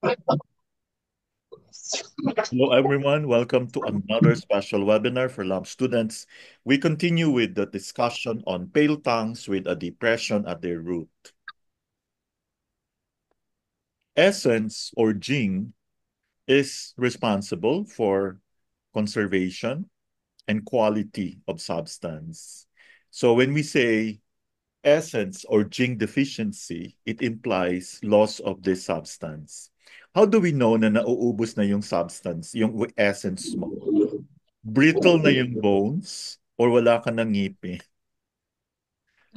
Hello, everyone. Welcome to another special webinar for lab students. We continue with the discussion on pale tongues with a depression at their root. Essence or Jing is responsible for conservation and quality of substance. So when we say essence or Jing deficiency, it implies loss of this substance. How do we know na nauubos na yung substance, yung essence mo? Brittle na yung bones or wala ka ng ngipin.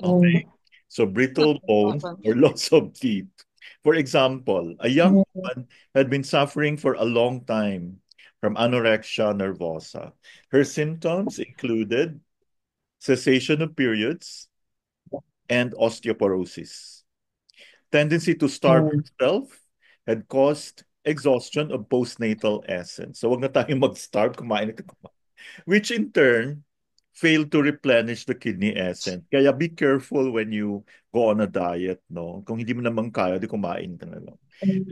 Okay. So brittle bones or loss of teeth. For example, a young woman had been suffering for a long time from anorexia nervosa. Her symptoms included cessation of periods and osteoporosis. Tendency to starve herself had caused exhaustion of postnatal essence. So wag na tayong mag-starve, kumain ito, which in turn fail to replenish the kidney essence. Kaya be careful when you go on a diet, no? Kung hindi mo naman kaya, di kumain ka na lang.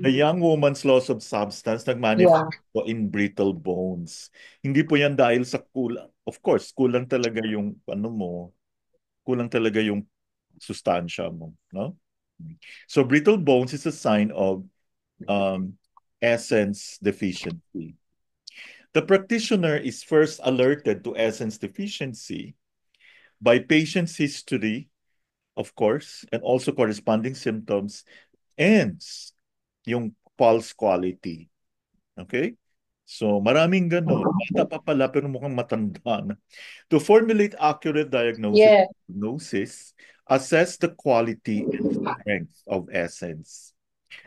The young woman's loss of substance nagmanifest Yeah. po in brittle bones. Hindi po yan dahil sa kulang. Of course, kulang talaga yung ano mo, kulang talaga yung sustansya mo, no? So brittle bones is a sign of um, essence deficiency. The practitioner is first alerted to essence deficiency by patient's history, of course, and also corresponding symptoms and yung pulse quality. Okay? So, maraming ganon. Bata pa pala pero mukhang matanda na. To formulate accurate Yeah. diagnosis, assess the quality and strength of essence.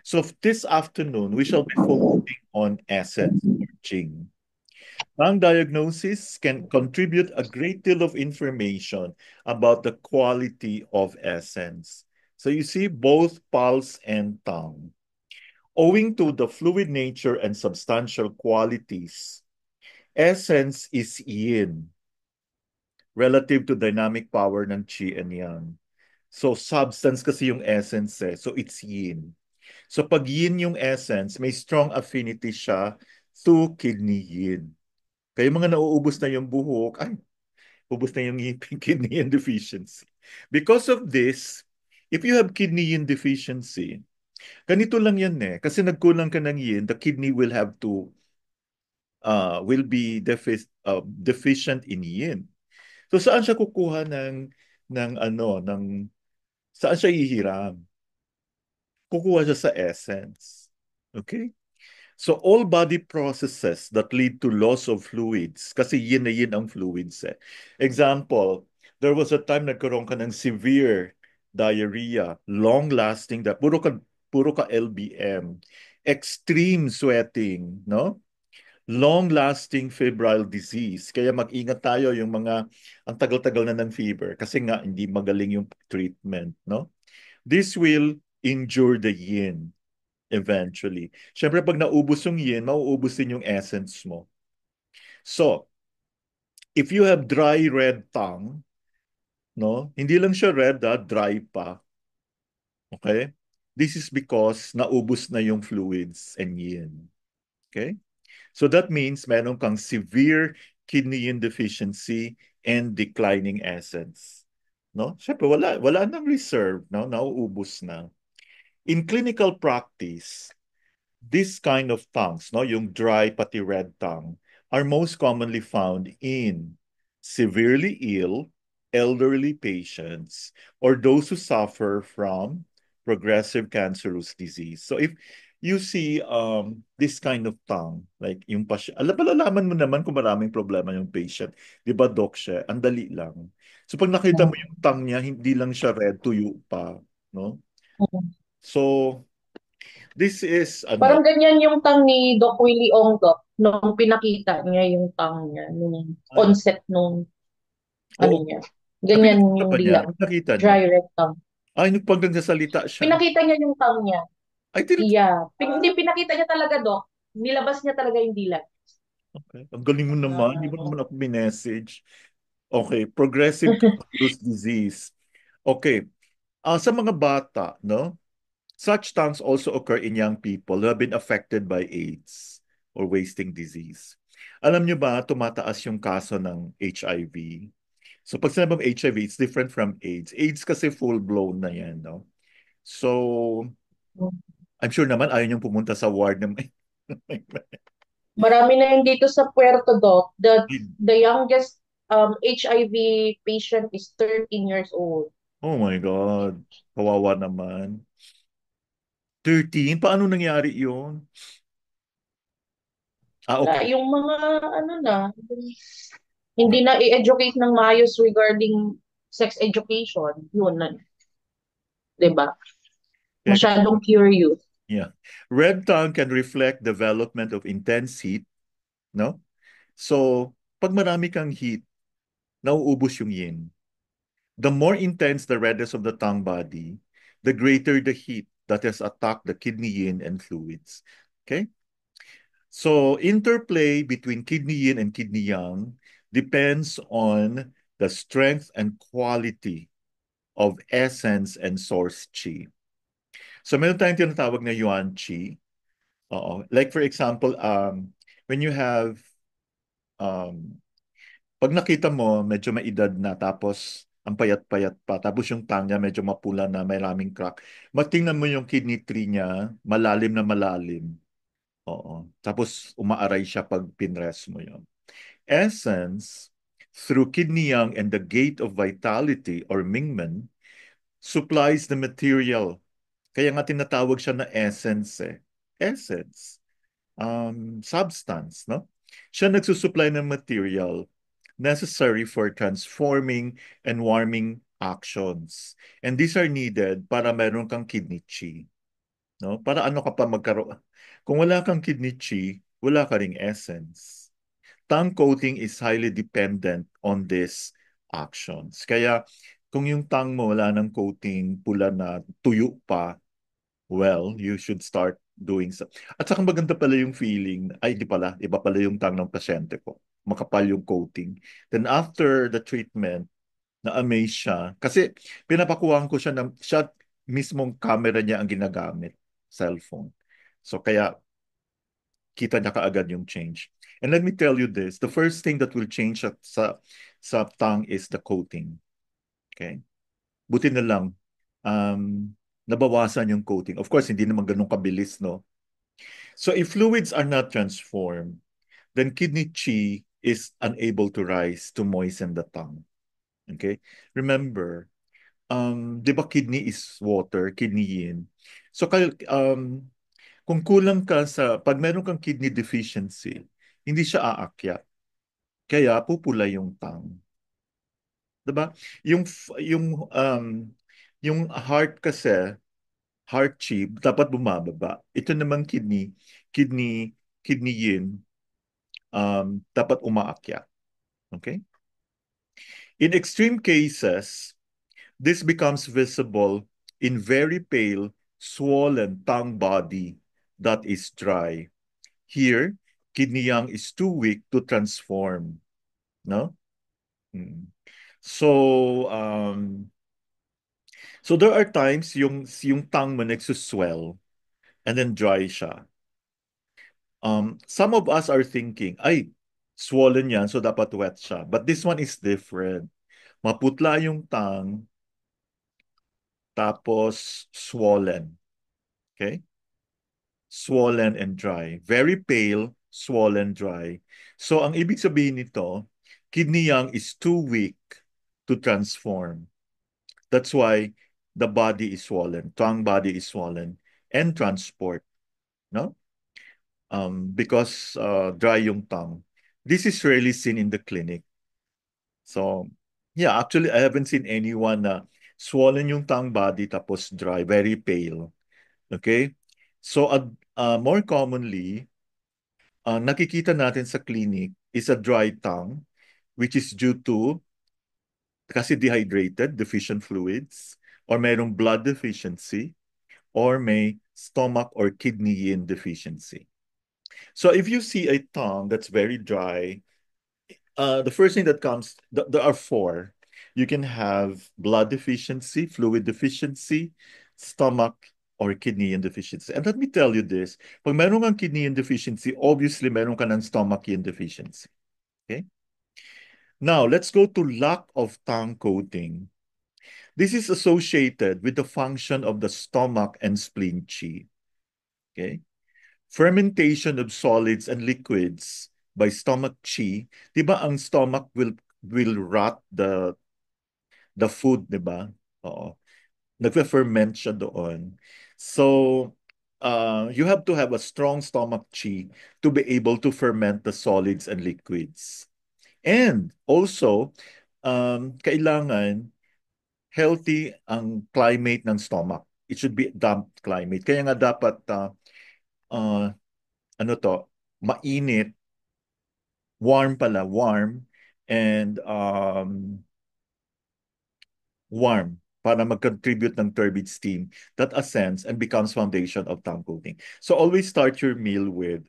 So, this afternoon, we shall be focusing on essence or Jing. Lung diagnosis can contribute a great deal of information about the quality of essence. So you see both pulse and tongue. Owing to the fluid nature and substantial qualities, essence is yin relative to dynamic power ng qi and yang. So substance kasi yung essence eh. So it's yin. So pag yin yung essence, may strong affinity siya to kidney yin. Kaya mga nauubos na yung buhok, ay, ubos na yung ngipin, kidney yin deficiency. Because of this, if you have kidney yin deficiency, ganito lang yan eh. Kasi nagkulang ka ng yin, the kidney will have to, will be deficient in yin. So saan siya kukuha saan siya hihiram? Kukuha siya sa essence. Okay? So all body processes that lead to loss of fluids, kasi yin na yin ang fluids eh. Example, there was a time nagkaroon ka ng severe diarrhea, long-lasting, puro ka LBM, extreme sweating, no? Long-lasting febrile disease. Kaya mag-ingat tayo yung mga, ang tagal-tagal na ng fever, kasi nga hindi magaling yung treatment, no? This will injure the yin eventually. Siyempre, pag naubos yung yin, mauubos din yung essence mo. So, if you have dry red tongue, no? Hindi lang siya red, dry pa. Okay? This is because naubos na yung fluids and yin. Okay? So that means meron kang severe kidney yin deficiency and declining essence. No? Siyempre, wala nang reserve, no? Nauubos na. In clinical practice, this kind of tongues, no, yung dry pati red tongue, are most commonly found in severely ill, elderly patients, or those who suffer from progressive cancerous disease. So if you see this kind of tongue, like yung patient, palalaman mo naman kung maraming problema yung patient. Di ba, Doc, siya? Ang dali lang. So pag nakita mo yung tongue niya, hindi lang siya red, tuyo pa. No? So, this is, Parang ganyan yung tang ni Doc Willie Ong Doc nung pinakita niya yung tang niya nung ay, onset nung ano oo. niya. Ganyan Nakita yung ba niya? dila. Nakita niya? Dry rectum. Ay, pag nagsasalita siya. Pinakita niya yung tang niya. Ay, Yeah. Hindi pinakita niya talaga Doc. Nilabas niya talaga yung dila. okay. Ang galing mo naman. Hindi mo Ah, naman ako minessage. Okay. Progressive cancerous disease. Okay. Sa mga bata, no? Such tongues also occur in young people who have been affected by AIDS or wasting disease. Alam nyo ba, tumataas yung kaso ng HIV. So pag sinabing HIV, it's different from AIDS. AIDS kasi full-blown na yan, no? So, I'm sure naman ayaw niyong pumunta sa ward na may... Marami na yun dito sa Puerto, Doc. The youngest HIV patient is 13 years old. Oh my God. Kawawa naman. 13? Paano nangyari yun? Ah, Wala, okay. yung mga ano na, hindi na i-educate ng maayos regarding sex education. Yun na, 'di ba? Teka. Masyadong curious. Yeah. Red tongue can reflect development of intense heat, no? So, pag marami kang heat, nauubos yung yin. The more intense the redness of the tongue body, the greater the heat that has attacked the kidney yin and fluids. Okay? So, interplay between kidney yin and kidney yang depends on the strength and quality of essence and source qi. So, meron tayong tinatawag na yuan qi. Oo. Like for example, when you have um, pag nakita mo, medyo may edad na, tapos ang payat-payat pa, tapos yung tongue niya medyo mapula na, may raming crack. Matingnan mo yung kidney tree niya, malalim na malalim. Oo. Tapos umaaray siya pag pinrest mo yun. Essence, through kidney yang and the gate of vitality or Mingmen, supplies the material. Kaya nga tinatawag siya na essence eh. Essence. Substance, no? Siya nagsusupply ng material necessary for transforming and warming actions. And these are needed para meron kang kidney chi. No? Para ano ka pa magkaroon. Kung wala kang kidney chi, wala ka ring essence. Tongue coating is highly dependent on these actions. Kaya kung yung tongue mo wala ng coating, pula na, tuyo pa, well, you should start doing so. At saka maganda pala yung feeling, ay di pala, iba pala yung tongue ng pasyente ko. Makapal yung coating. Then after the treatment, na-amaze siya. Kasi pinapakuhaan ko siya ng, siya mismong camera niya ang ginagamit, cellphone. So kaya kita niya kaagad yung change. And let me tell you this, the first thing that will change sa tongue is the coating. Okay? Buti na lang, um, nabawasan yung coating. Of course, hindi naman ganun kabilis, no? So if fluids are not transformed, then kidney chi is unable to rise to moisten the tongue. Okay? Remember, di ba kidney is water, kidney yin. So kung kulang ka sa, pag meron kang kidney deficiency, hindi siya aakyat. Kaya pupula yung tongue. Diba? Yung heart kasi, heart chi, dapat bumababa. Ito namang kidney yin, dapat umaakyat. Okay? In extreme cases, this becomes visible in very pale, swollen tongue body that is dry. Here, kidney yang is too weak to transform. No? Mm. So, so there are times yung tongue mo nagsuswell and then dry siya. Some of us are thinking, ay, swollen yan, so dapat wet siya. But this one is different. Maputla yung tongue, tapos swollen. Okay? Swollen and dry. Very pale, swollen, dry. So ang ibig sabihin nito, kidney yang is too weak to transform. That's why the body is swollen, tongue body is swollen, and transport. No? Because dry yung tongue. This is rarely seen in the clinic. So, yeah, actually, I haven't seen anyone na swollen yung tongue body tapos dry, very pale. Okay? So, more commonly, nakikita natin sa clinic is a dry tongue, which is due to kasi dehydrated, deficient fluids, or mayroong blood deficiency, or may stomach or kidney yin deficiency. So if you see a tongue that's very dry, the first thing that comes, there are four. You can have blood deficiency, fluid deficiency, stomach, or kidney deficiency. And let me tell you this, pag meron kang kidney deficiency, obviously meron ka ng stomach deficiency. Okay? Now, let's go to lack of tongue coating. This is associated with the function of the stomach and spleen qi. Okay? Fermentation of solids and liquids by stomach qi. Di ba ang stomach will rot the food, di ba? Oo. Nagfe-ferment siya doon. So, you have to have a strong stomach qi to be able to ferment the solids and liquids. And also, kailangan healthy ang climate ng stomach. It should be damp climate. Kaya nga dapat, uh, ano to, mainit, warm pala, warm, and warm para mag-contribute ng turbid steam that ascends and becomes foundation of tongue coating. So always start your meal with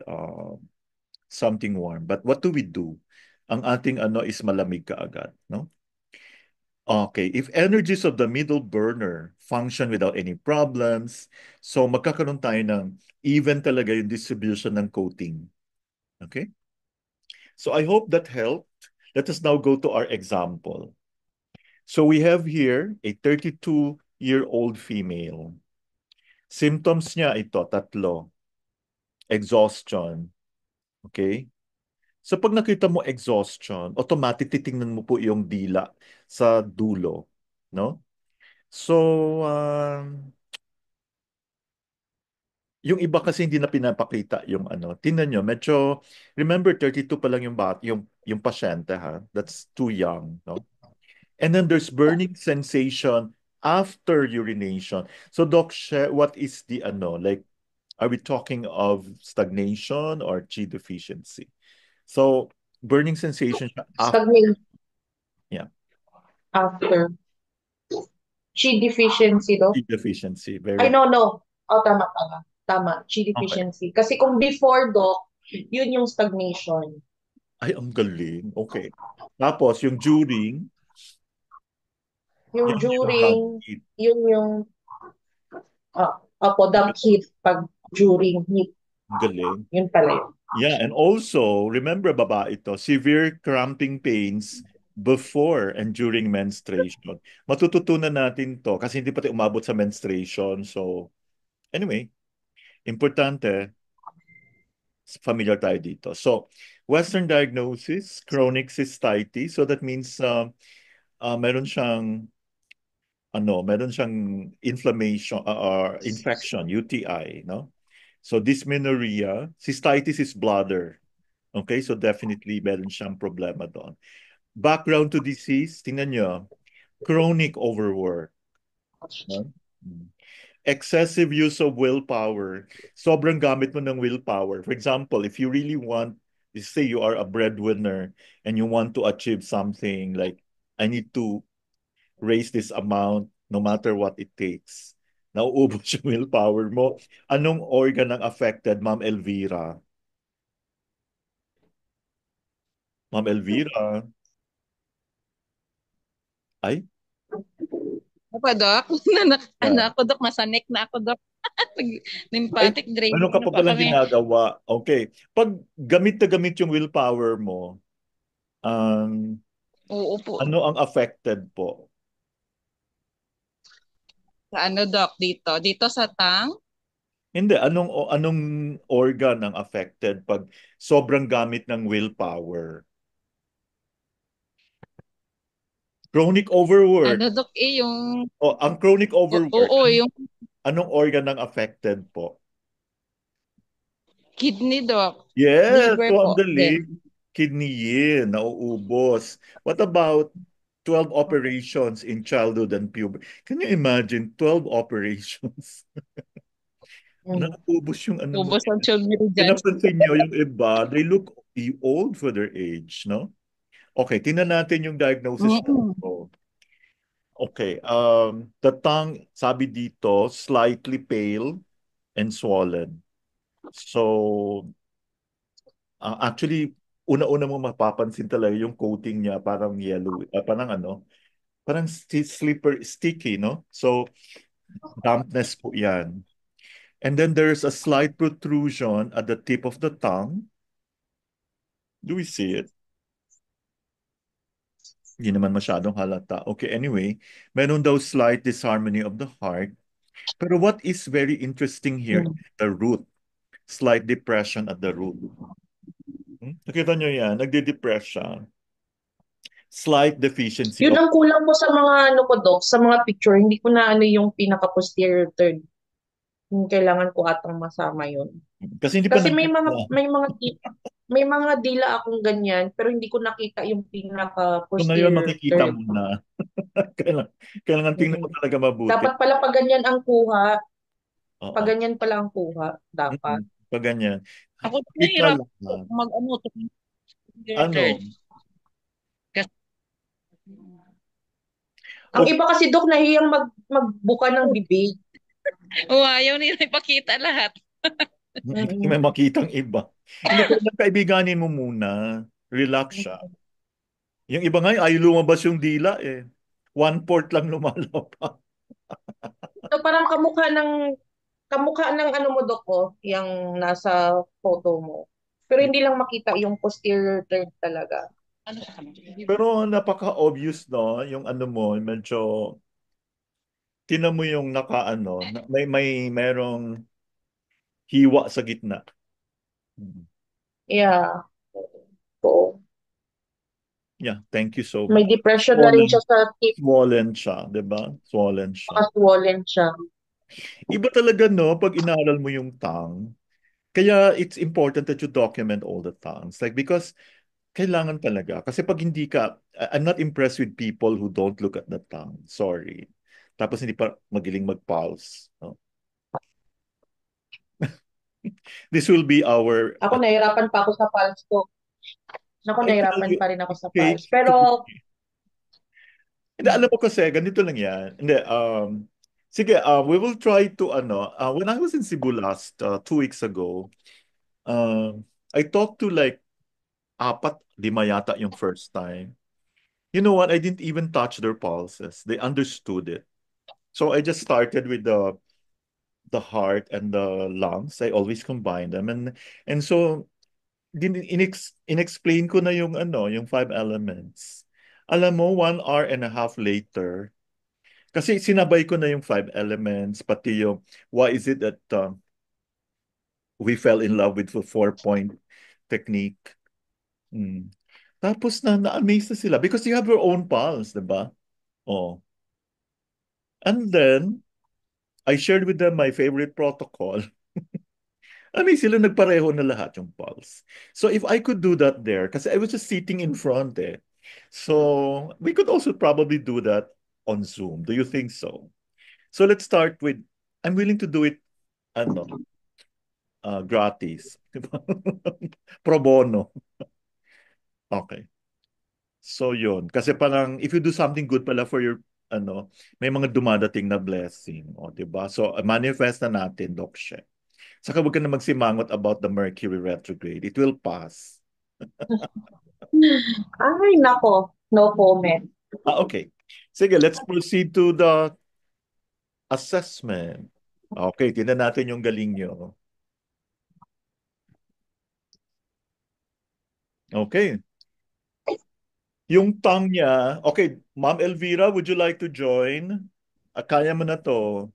something warm. But what do we do? Ang ating ano is malamig kaagad, no? Okay, if energies of the middle burner function without any problems, so magkakaroon tayo ng even talaga yung distribution ng coating. Okay? So I hope that helped. Let us now go to our example. So we have here a 32-year-old female. Symptoms niya ito, tatlo. Exhaustion. Okay? So pag nakita mo exhaustion, automatic titingnan mo po yung dila sa dulo. No? So, yung iba kasi hindi na pinapakita yung ano. Tingnan nyo, medyo, remember 32 pa lang yung pasyente ha. That's too young, no? And then there's burning sensation after urination. So Doc, share what is the ano, like, are we talking of stagnation or chi deficiency? So burning sensation siya after, Stagnate yeah, after. Chi deficiency do? chi deficiency. Ay, Very, no, no. Oh, tama, tama. Tama, chi okay. deficiency. Kasi kung before doc, yun yung stagnation. Ay, ang galing. Okay. Tapos yung during, Yung yan yung during, hagit. yun yung, opo, dump heat pag during heat. Galing. Yun pala yun. Yeah, and also, remember babae ito, severe cramping pains before and during menstruation. Matututunan natin to kasi hindi pa tayo umabot sa menstruation. So, anyway, importante, familiar tayo dito. So, Western diagnosis, chronic cystitis. So that means meron siyang meron siyang inflammation or infection, UTI, no? So dysmenorrhea, cystitis is bladder. Okay, so definitely meron siyang problema doon. Background to disease, tingnan nyo, chronic overwork. No? Excessive use of willpower. Sobrang gamit mo ng willpower. For example, if you really want, say you are a breadwinner and you want to achieve something like, I need to raise this amount no matter what it takes. Nauubos yung willpower mo. Anong organ ang affected, Ma'am Elvira? Ma'am Elvira? Ay, Ako, Dok. Nanak, ano yeah. ako, Dok. Masanik na ako, Dok. Ay, Lymphatic ano draining ka na pa po palang kami. ginagawa? Okay. Pag gamit na gamit yung willpower mo, um, Oo po. ano ang affected po? Sa ano, Dok, dito. Dito sa tang. Hindi, anong organ ang affected pag sobrang gamit ng willpower? Chronic overwork. Ano, Dok, yung... O, ang chronic overwork, Oo, yung anong organ ang affected po? kidney, Dok. Yes, Liver so ang po din. galing. Kidney yin, nauubos. What about 12 operations in childhood and puberty? Can you imagine 12 operations? Mm. Nauubos yung ano mo. Ubos ang child meridians. Pinapansin nyo yung iba, they look old for their age, no? Okay, tingnan natin yung diagnosis na Mm. ito. Okay, the tongue, sabi dito, slightly pale and swollen. So, actually, una-una mo mapapansin talaga yung coating niya parang yellow, parang ano, parang slipper, sticky, no? So, dampness po yan. And then there's a slight protrusion at the tip of the tongue. Do we see it? Hindi naman masyadong halata. Okay, anyway, meron daw slight disharmony of the heart. Pero what is very interesting here Hmm. is the root. Slight depression at the root. Nakita nyo yan? Nagde-depress siya. Slight deficiency Yun of... ang kulang ko sa mga ano ko, Doc, sa mga picture. Hindi ko na ano yung pinaka-posterior third. Yung kailangan ko atang masama yun. Kasi hindi pa Kasi nakita. may mga dila akong ganyan, pero hindi ko nakita yung So ngayon pinaka-posterior makikita third. mo na. Kailangan tingnan mo Mm. talaga mabuti. Dapat pala pag ganyan ang kuha, pag Oo. ganyan pala ang kuha, dapat. Pag ganyan. Ako Kita nahirap lang. mag-ano, your third. Ano? Kasi, Ang O, iba kasi, Dok, nahiyang magbuka ng bibig. ayaw nila ipakita lahat. hindi Mm. may makitang iba. Hindi ko kaibiganin mo muna. Relax siya. Yung iba nga, ay lumabas yung dila eh. One-fourth lang lumalabas. So parang kamukha ng ano mo, Dok, oh, yung nasa photo mo. Pero hindi lang makita yung posterior third talaga. Ano sa kanila? Pero napaka-obvious, no? Yung ano mo, medyo, tinan mo yung nakaano, merong hiwa sa gitna. Yeah. Oo. Yeah, thank you so May much. depression na rin siya Swollen, sa tip, swollen siya, di ba? Swollen siya. baka swollen siya. Iba talaga, no? Pag inaral mo yung tongue. Kaya it's important that you document all the tongues. Like, because kailangan talaga. Kasi pag hindi ka, I'm not impressed with people who don't look at the tongue. Sorry. Tapos hindi pa magiling mag-pulse. No? This will be our Ako, nahirapan pa ako sa pulse ko. Ako, I tell nahirapan you, pa rin ako sa take pulse. Pero, hindi, alam mo kasi, ganito lang yan. Hindi, sige, we will try to, when I was in Cebu last, 2 weeks ago, I talked to like, apat, lima yata yung first time. You know what? I didn't even touch their pulses. They understood it. So I just started with the heart and the lungs. I always combine them. And so, inexplain ko na yung, yung five elements. Alam mo, 1 hour and a half later, kasi sinabay ko na yung five elements, pati yung why is it that we fell in love with the 4-point technique. Mm. Tapos na-amaze na sila because you have your own pulse, di ba? Oh. And then, I shared with them my favorite protocol. Sila nagpareho na lahat yung pulse. So if I could do that there, kasi I was just sitting in front eh. So we could also probably do that on Zoom. Do you think so? So let's start with, I'm willing to do it, ano, gratis. Pro bono. Okay. So yun. Kasi parang, if you do something good pala for your, may mga dumadating na blessing. O, diba? So, manifest na natin, Doc She. Saka huwag ka na magsimangot about the Mercury retrograde. It will pass. ay, nako, no comment. Okay. Sige, let's proceed to the assessment. Okay, tingnan natin yung galing nyo. Okay. Yung tongue niya, okay, Ma'am Elvira, would you like to join? Kaya mo na to.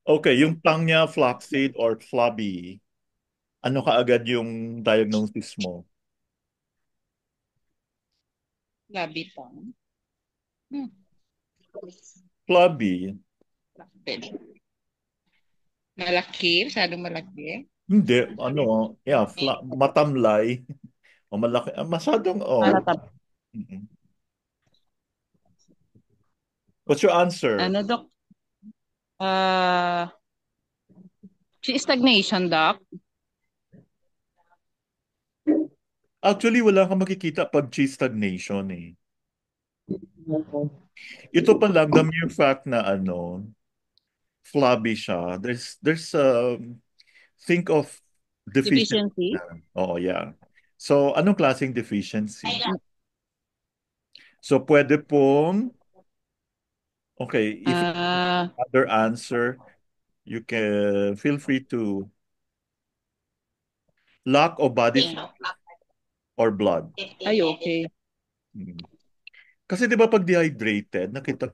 Okay, yung tongue niya, flaccid or flabby. Ano kaagad yung diagnosis mo? Labi tongue. Hmm. Flabby? Malaki, masyadong malaki. Hindi, yeah, matamlay. O malaki, masyadong, Malatab. Mm-mm. What's your answer? Ano, Dok? Stagnation, Doc. Actually, wala kang makikita pag cheese stagnation eh. Ito pa lang, the mere fact na flabby siya, there's think of deficiency. Deficiency. Oh, yeah. So, anong klaseng deficiency? So, pwede pong Okay, if you Ah, have other answer, you can feel free to lack of body fluid or blood. ay, okay. Hmm. Kasi 'di ba pag dehydrated, nakita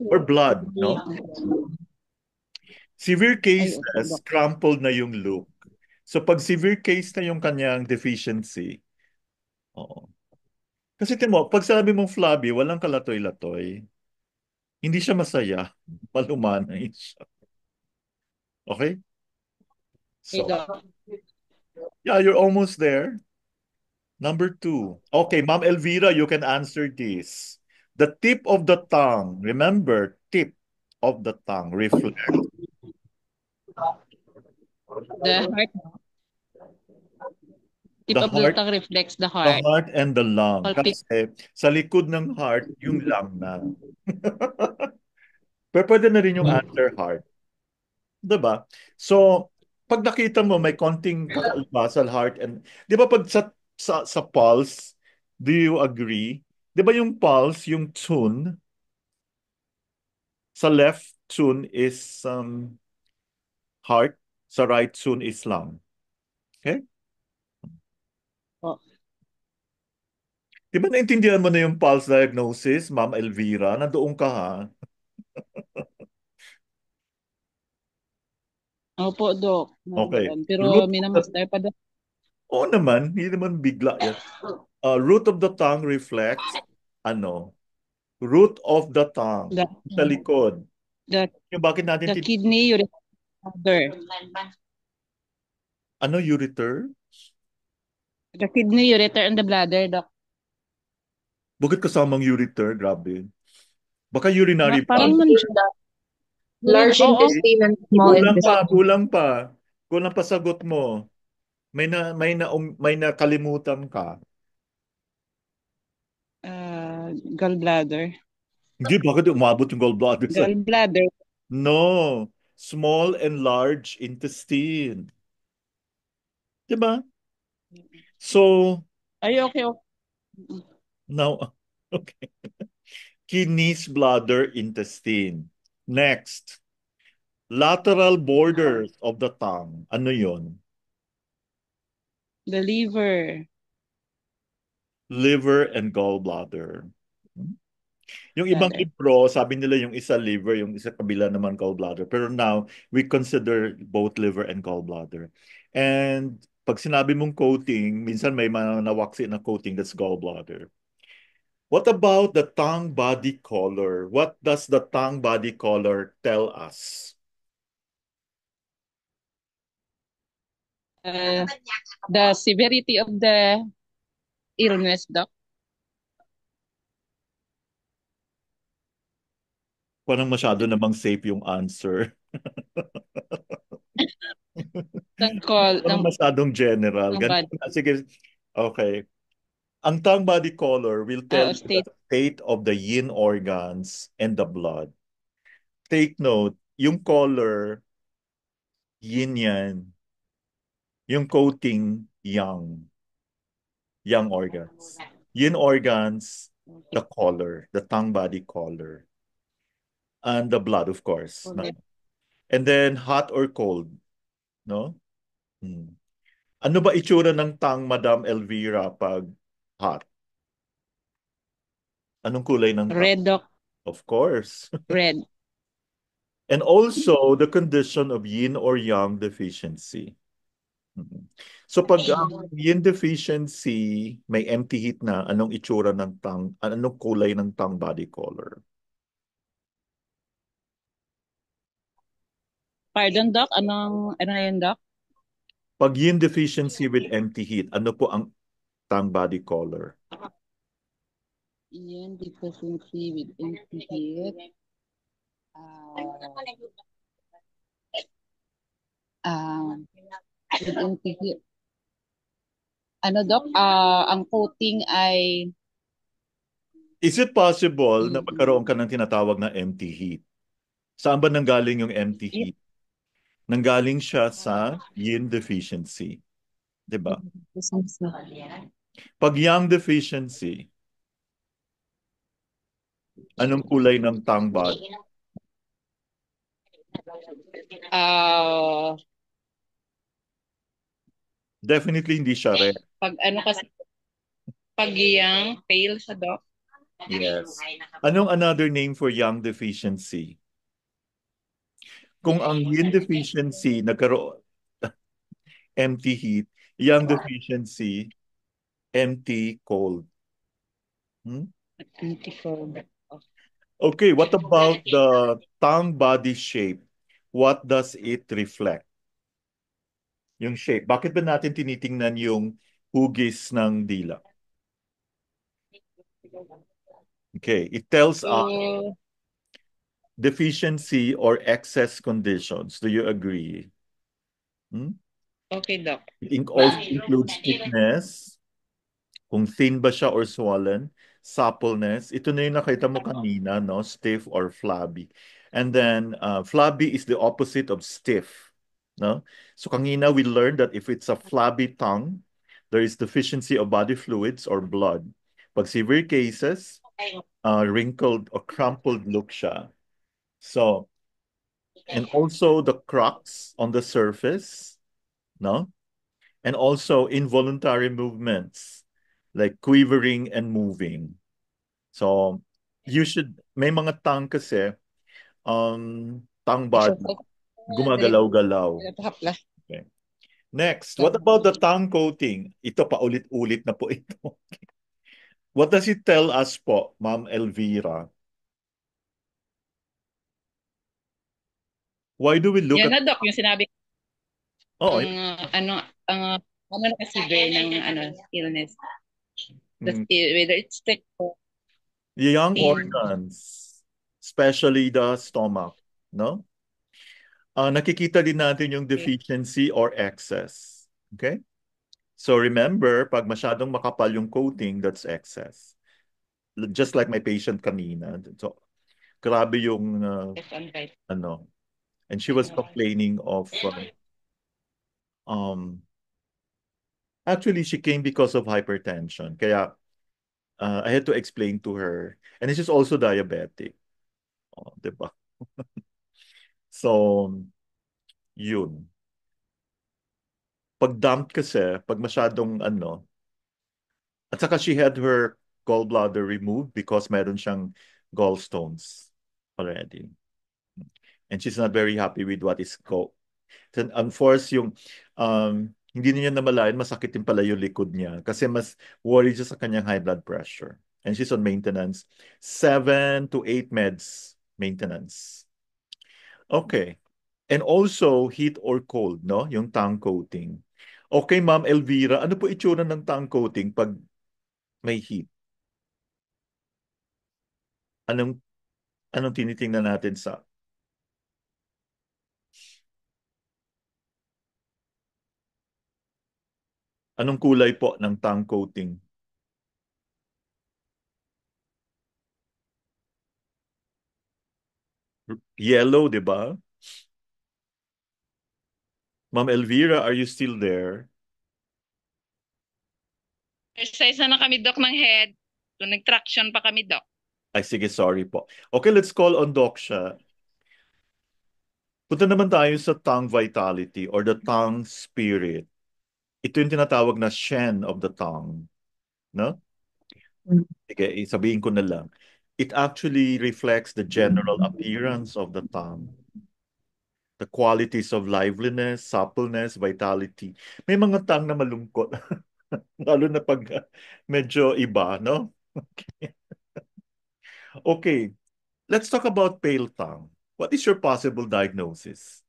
or blood, no? Severe Ay, okay, cases, Doc. crumpled na yung look. So pag severe case na yung kanyang deficiency, oo. Kasi timo, pag sabi mong flabby, walang kalatoy-latoy, hindi siya masaya. Malumanay siya. Okay? Okay, So, Doc. yeah, you're almost there. Number two. Okay, Ma'am Elvira, you can answer this. The tip of the tongue, remember, tip of the tongue reflect The heart, tip the of the heart, tongue reflects the the heart. heart and the lung. Palpit. Kasi sa likod ng heart, yung lung na. Pero pwede na rin yung answer heart. Diba? So, pag nakita mo may konting kakaiba heart and 'di ba pag sa pulse, do you agree? 'Di ba yung pulse, yung tune, sa left tune is heart, sa right tune is lung. Okay? Oh, 'Di ba naintindihan mo na yung pulse diagnosis, Ma'am Elvira? Nandoon ka ha? opo, Doc. Okay. Nandoon. Pero Root of the minamaster pa, Doc. Oo naman, hindi naman bigla yan. Root of the tongue reflects ano? Root of the tongue. The, Sa likod. the, Yung bakit natin the kidney, uric bladder. ano ureter? The kidney, ureter, and the bladder, Doc. Bakit kasamang ureter? Grabe. Baka urinary Parang bladder. urine, Large oo. intestine and small Kulang pa, intestine. kulang pa. Kulang pa sagot mo. May nakalimutan ka. Gallbladder. Hindi, bakit umabot yung gallbladder sa... Gallbladder. No. Small and large intestine. Diba? So, Ay, okay, okay. now, okay. Kidneys, bladder, intestine. Next. Lateral borders of the tongue. Ano yon? The liver. Liver and gallbladder. Hmm? Yung ibang Bladder. libro, sabi nila yung isa liver, yung isa kabila naman gallbladder. Pero now, we consider both liver and gallbladder. And pag sinabi mong coating, minsan may mga nawaksi na coating, that's gallbladder. What about the tongue body color? What does the tongue body color tell us? Uh, the severity of the illness, Doc. Parang masyado namang safe yung answer. Parang Ng masyadong general. body. Ganun. Sige. Okay. Ang tongue body color will tell you the State. state of the yin organs and the blood. Take note, yung color, yin yan. Yung coating, yang. Yang organs. Yin organs, the color, the tongue body color. And the blood, of course. No? Okay. And then hot or cold. No? Hmm. Ano ba itsura ng tongue, Madam Elvira, pag hot? Anong kulay ng tongue? Red, Doc. Of course. Red. And also the condition of yin or yang deficiency. Mhm. So pag ang yin deficiency, may empty heat na, anong itsura ng tongue, anong kulay ng tongue body color? Pardon, Doc. Ano na yun, Doc? Pag yin deficiency with empty heat, ano po ang tongue body color? Yan, deficiency with heat. With empty heat. Ano, Doc? Ang coating ay Is it possible na mm, magkaroon ka ng tinatawag na empty heat? Saan ba nanggaling yung empty heat? Nanggaling siya sa yin deficiency. 'Di ba? Pag yang deficiency, Anong kulay ng tongue bud? Ah, Definitely hindi siya red. pag ano kasi, pag yang pale sa doc. Yes. Anong another name for yang deficiency? Kung ang yin deficiency nagkaroon empty heat, yang deficiency empty cold. Hmm? Antifold. Okay, what about the tongue body shape? What does it reflect? Yung shape. Bakit ba natin tinitingnan yung hugis ng dila? Okay, it tells us So, deficiency or excess conditions. Do you agree? Hmm? okay, doc. It also includes thickness, kung thin ba siya or swollen, suppleness. Ito na yung nakita mo kanina, no? Stiff or flabby. And then, flabby is the opposite of stiff, no? So kanina we learned that if it's a flabby tongue, there is deficiency of body fluids or blood. Pag severe cases, wrinkled or crumpled look siya. So, and also the cracks on the surface, no? And also involuntary movements like quivering and moving. So, you should, may mga tongue kasi, tongue So, body, gumagalaw-galaw. haplas. Okay. Next, what about the tongue coating? Ito pa ulit-ulit na po ito. What does it tell us po, Ma'am Elvira? Why do we look Yan at... na, doc, yung sinabi Oh, ang ano, ang ano na kasi ng ano, illness. mm, Whether it's thick or the young thin. organs, especially the stomach, no? Nakikita din natin yung deficiency or excess. Okay? So remember, pag masyadong makapal yung coating, that's excess. Just like my patient kanina. So, grabe yung, Left and right. ano, and she was complaining of, actually, she came because of hypertension. Kaya, I had to explain to her. And she's also diabetic. Oh, diba? So, yun. Pag damp kasi, pag masyadong ano, at saka she had her gallbladder removed because meron siyang gallstones already. And she's not very happy with what is go. Then, ang force yung, hindi niya namalayan, masakit din pala yung likod niya kasi mas worried siya sa kanyang high blood pressure. And she's on maintenance. 7 to 8 meds maintenance. Okay. And also, heat or cold, no? Yung tongue coating. Okay, Ma'am Elvira, ano po itsura ng tongue coating pag may heat? Anong anong tinitingnan natin sa anong kulay po ng tongue coating? Yellow, di ba? Ma'am Elvira, are you still there? Exercise na kami, doc, ng head. So, nag-traction pa kami, doc. Ay, sige, sorry po. Okay, let's call on Doc siya. Punta naman tayo sa tongue vitality or the tongue spirit. Ito yung tinatawag na Shen of the tongue. No? Sige, sabihin ko na lang. It actually reflects the general appearance of the tongue. The qualities of liveliness, suppleness, vitality. May mga tongue na malungkot. Lalo na pag medyo iba, no? Okay, let's talk about pale tongue. What is your possible diagnosis?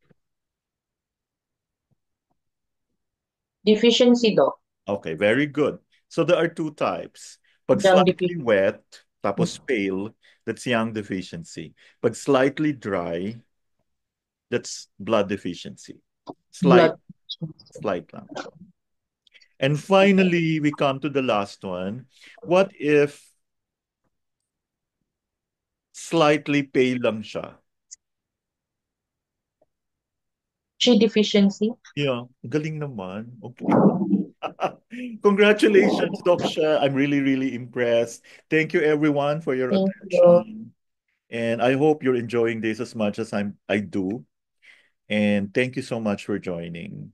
Deficiency do. Okay, very good. So there are two types. Pag Young slightly deficiency. wet, tapos pale, that's yang deficiency. Pag slightly dry, that's blood deficiency. Slight, Blood. slight lang. And finally, we come to the last one. What if slightly pale lang siya? Chi deficiency. Yeah, galing naman. Okay. Congratulations, Doksha. I'm really, really impressed. Thank you, everyone, for your Thank you. attention. And I hope you're enjoying this as much as I do. And thank you so much for joining.